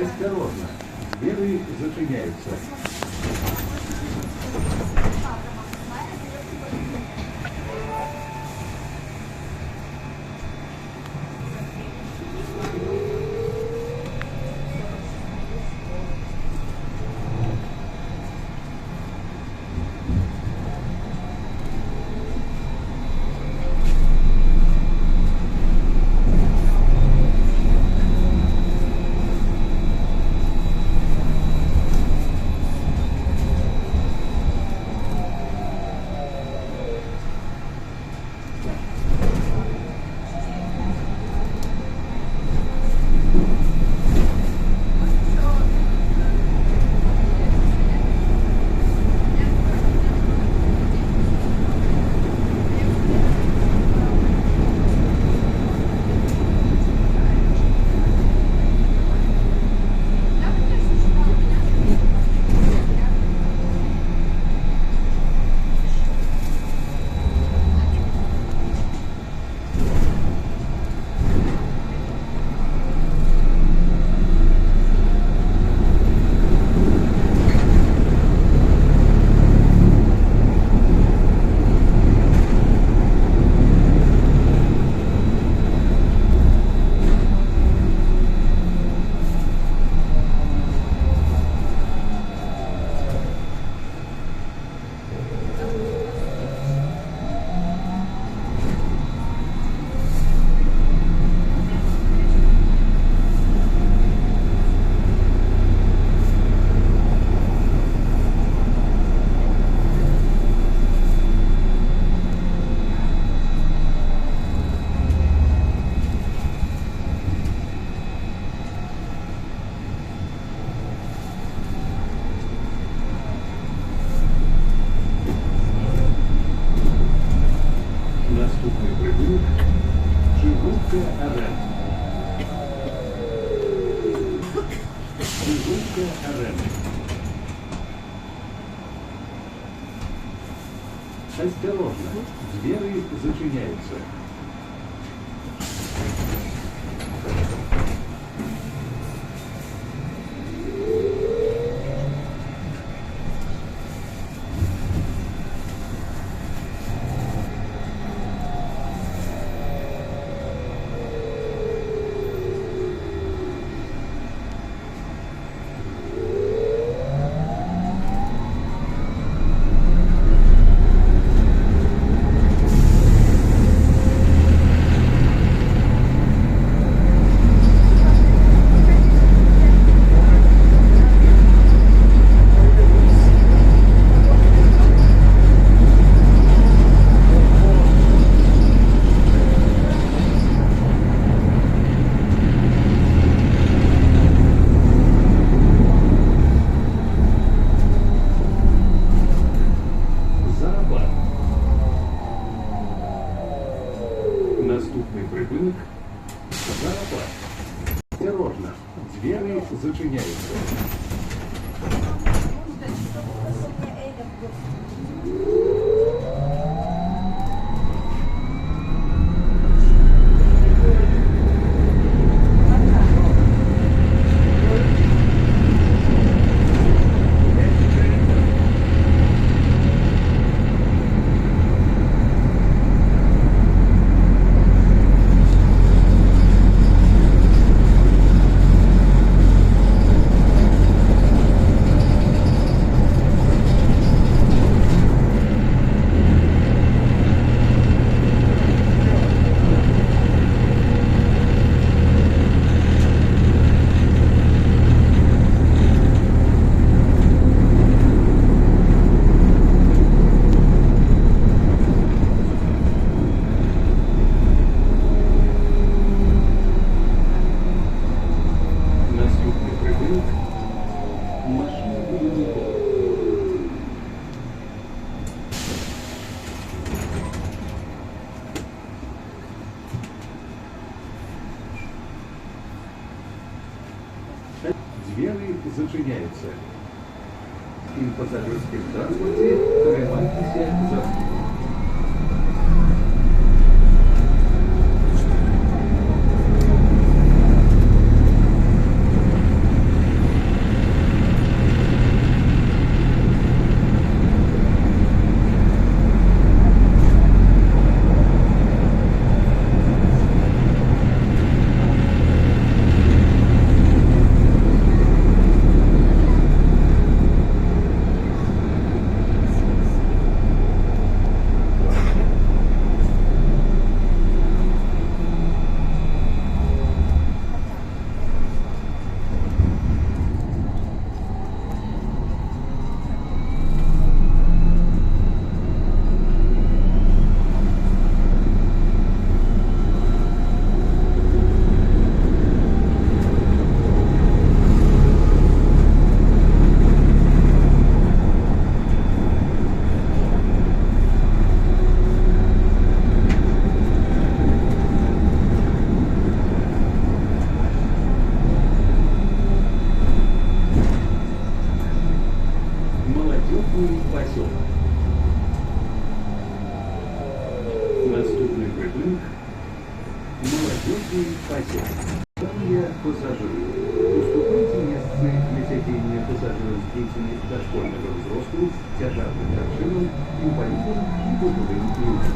Осторожно, двери зачиняются. Наступний прибув Чигунська-Арена. Чигунська-Арена. Осторожно, двери зачиняются. Наступний припинок – Зоопарк. Осторожно, двери зачиняются. Двери зачиняются. И в пассажирском транспорте тримайтеся за руки. Наступний припинок – молодежный потяг. Далее пассажиры. Уступайте место для сидения пассажиров с детьми дошкольного взрослых, тяжелым машинам, инвалидам и пожилым людям.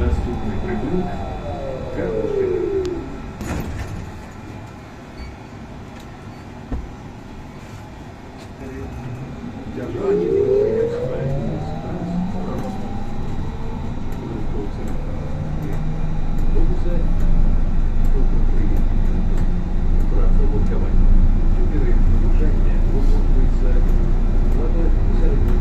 Наступний припинок – Карлушина. Держание Право блокования. Теперь нарушение вводится влада середины.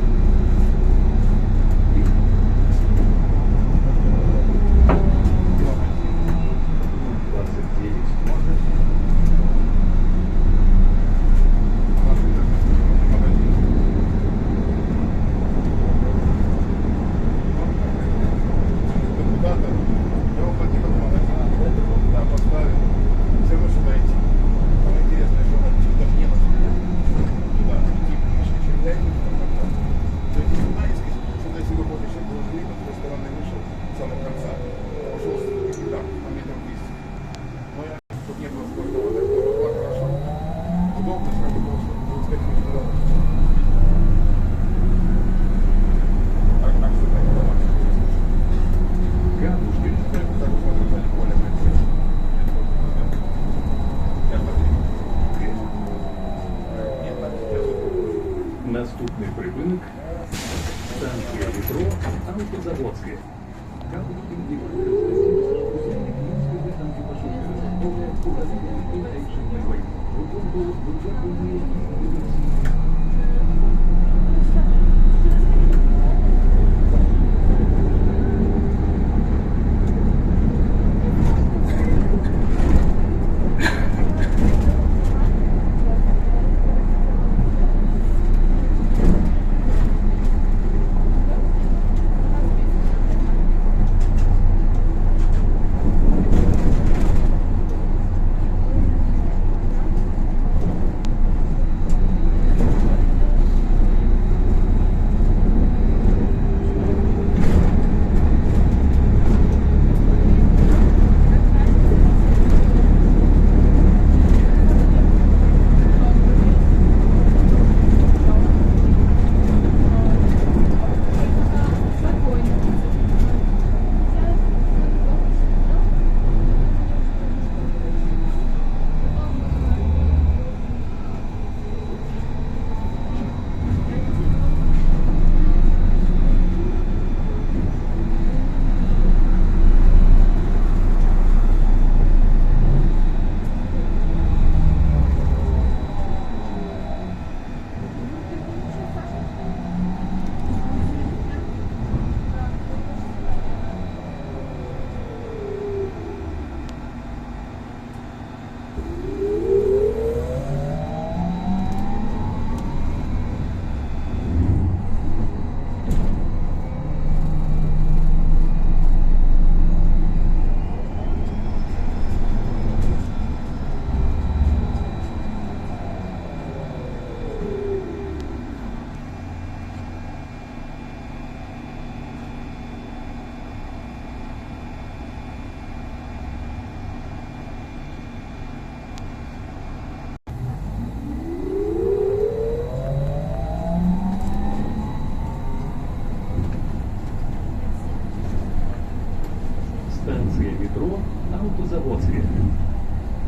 Автозаводське.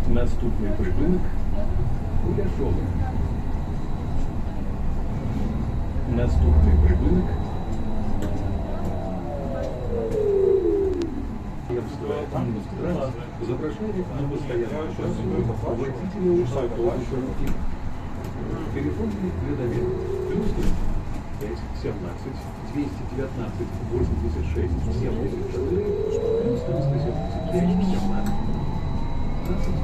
Наступний припинок Куляшове. Наступний припинок Транс запрашает на постоянную трассу водителя автобуса. Телефонный рядовед. 25, 17, 219, 86, 74, 175, 17, 15,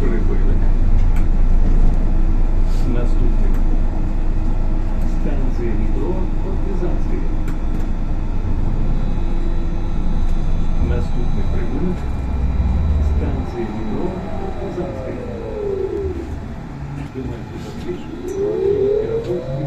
припинок. Наступний. Станція метро Партизанської. Наступний припинок. Станція метро Партизанської. Думайте, запишіть. Піропольський.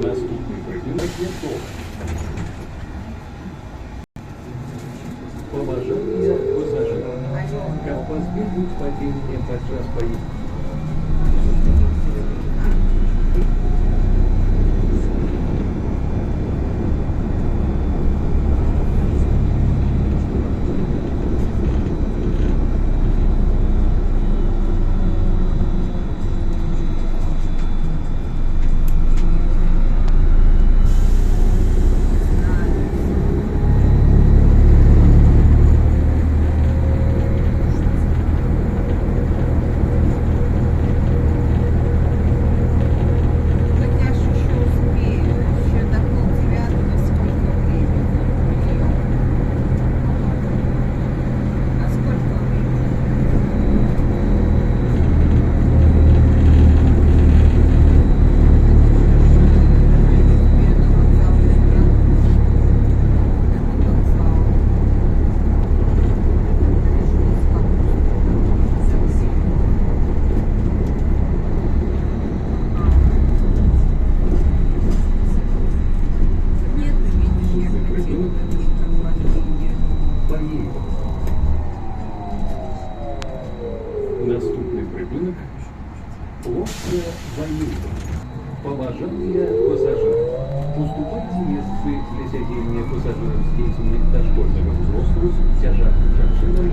Наступний припинок Янтова. Побажання пасажирам. Как позбегнуть падения подчас поездки? Наступний припинок Плоская Ваилка. Положение пассажиров. Уступайте место для сидения пассажиров с детьми дошкольного взрослого с тяжелым машиной.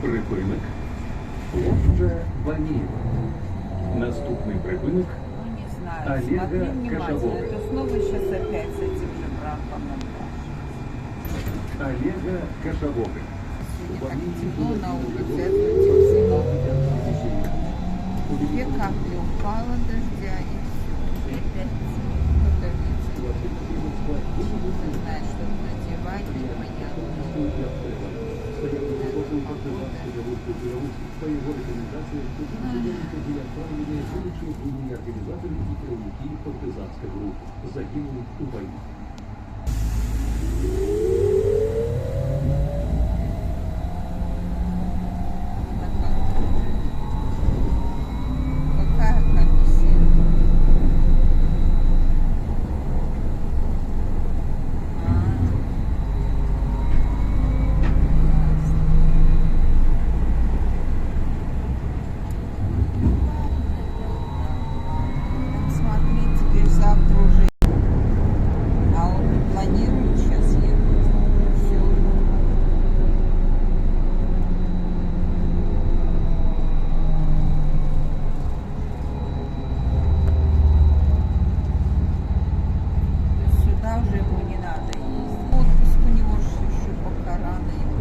Припинок. Площа Ванієва. Наступний припинок Ну, не знаю, Олега смотри внимательно. Кашалова. Это снова сейчас опять с этим же браком. Олега Кашалова. Сегодня так темно на улице, это темно. Две капли упало дождя и все. И опять кто-то не знает, что надевать, непонятно. По его рекомендации, были отправлены лучшие другие организаторы и проводники партизанской группы, загинули у войны. Какая комиссия? Так смотри, теперь завтра уже. А он не планирует сейчас ехать. Все. Сюда уже ему не надо ездить. Отпуск у него же еще пока рано ему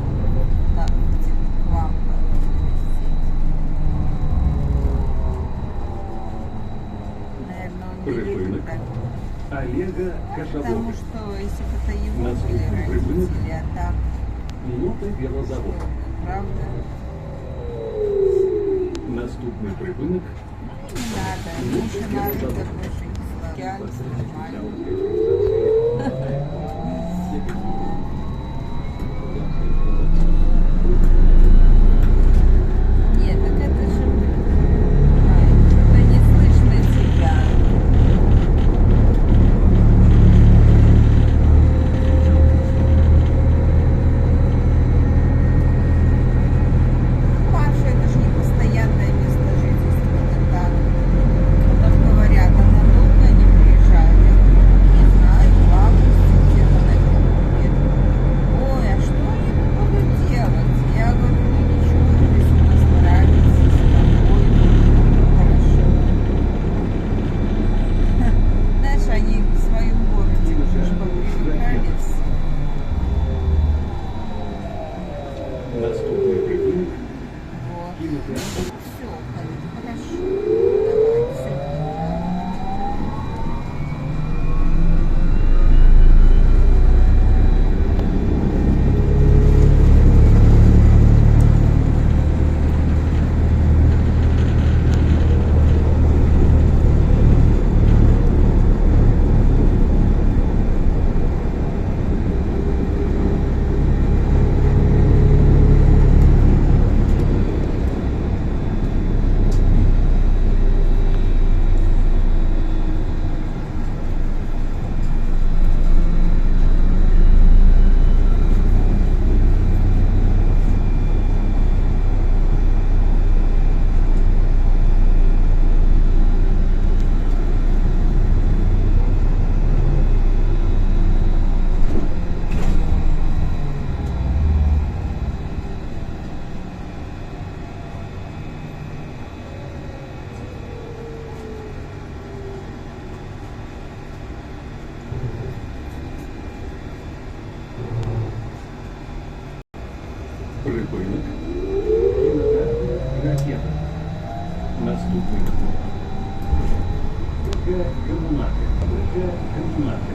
где-то к вам потом навестить. Наверное, он не Припынок. любит так. Олега Потому Кашалова. что если бы это его были Наступный припынок. родители, а так, Нота велозавода. правда, Наступний припинок не надо. Лучше надо такой же не нормально. Нет, так это же что-то не слышно тебя. Паша, это же не постоянное место жительства. Это так. Потом говорят, а надолго не приезжают. Я говорю, не знаю, в августе где-то, наверное, нет. Ой, а что они будут делать? Я говорю, ну ничего, если у нас нравится, спокойно, хорошо. Знаешь, они в своем городе уже ж попривыкали все. Наступний припинок Вот. кінотеатр. Все, хорошо. Давай, все. Припинок кінотеатр Ракета. Наступний комунати. Комунати.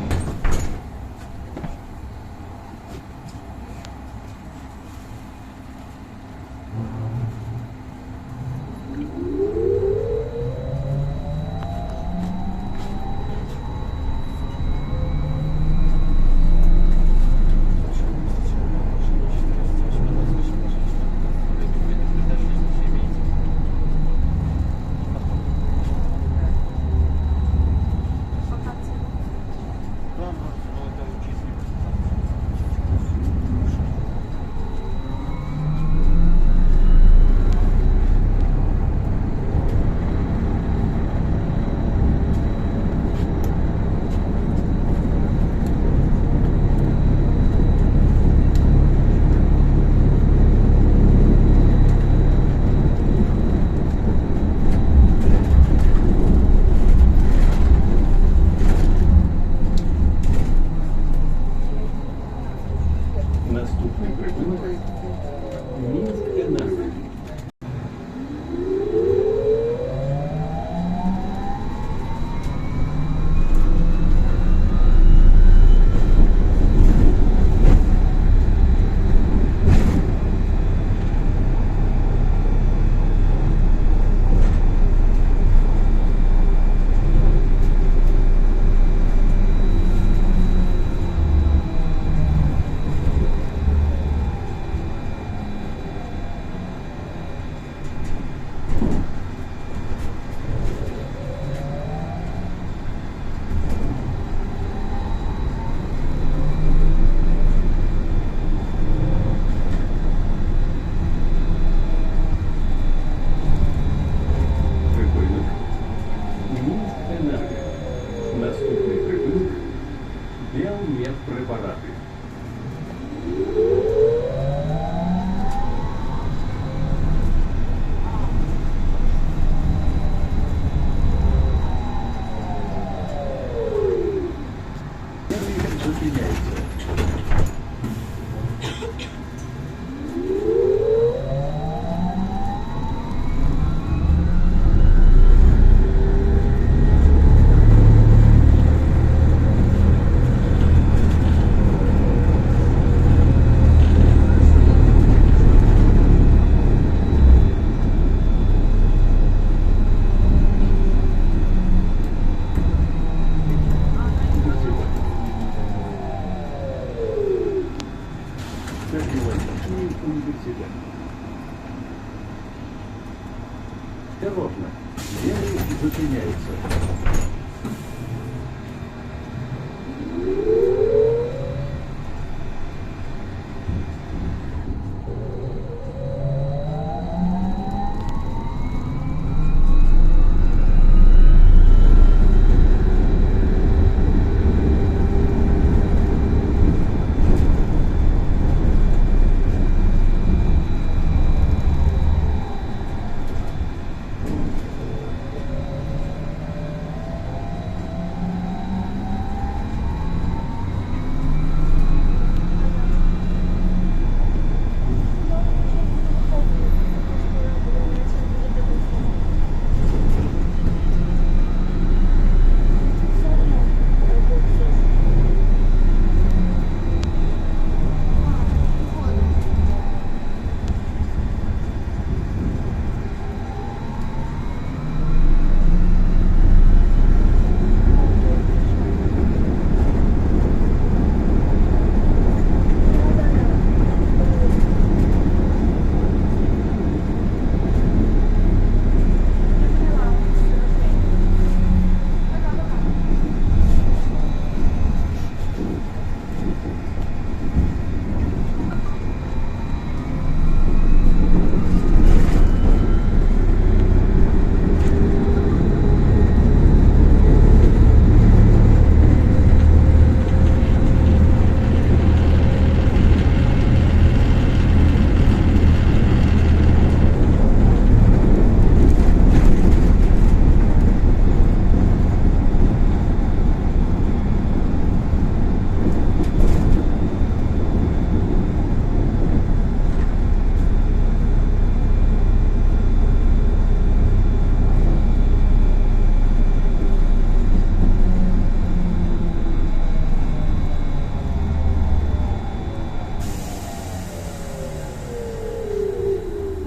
Технологичный университет. Осторожно, двери зачиняются.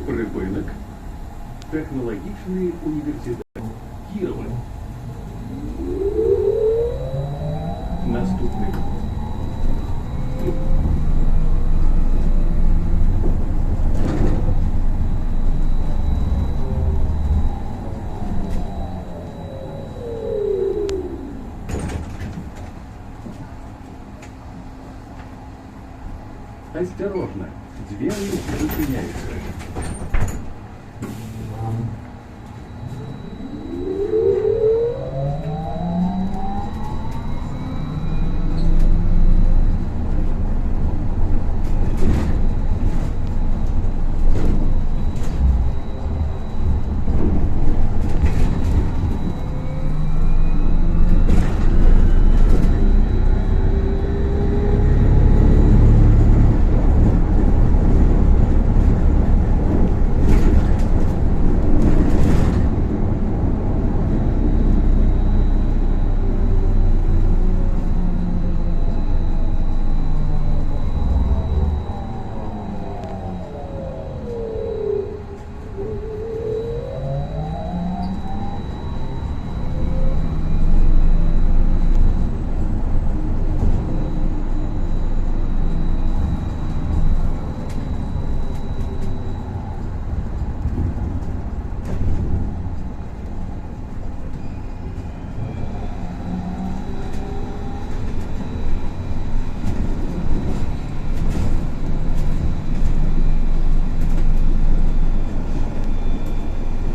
Припинок. Технологичный университет. Кірове. Наступний. Осторожно, двери зачиняются.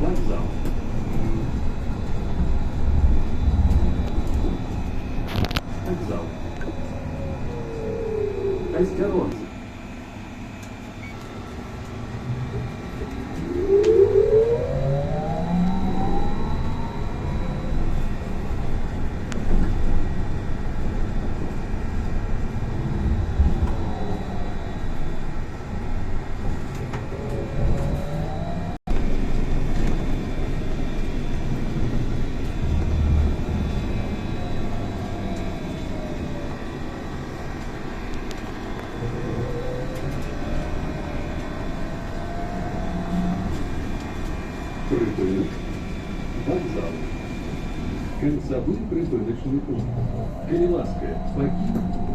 Вокзал. Вокзал. Осторожно. Припинок. Вокзал. Концевой припиночный пункт. Перелазка. Погиб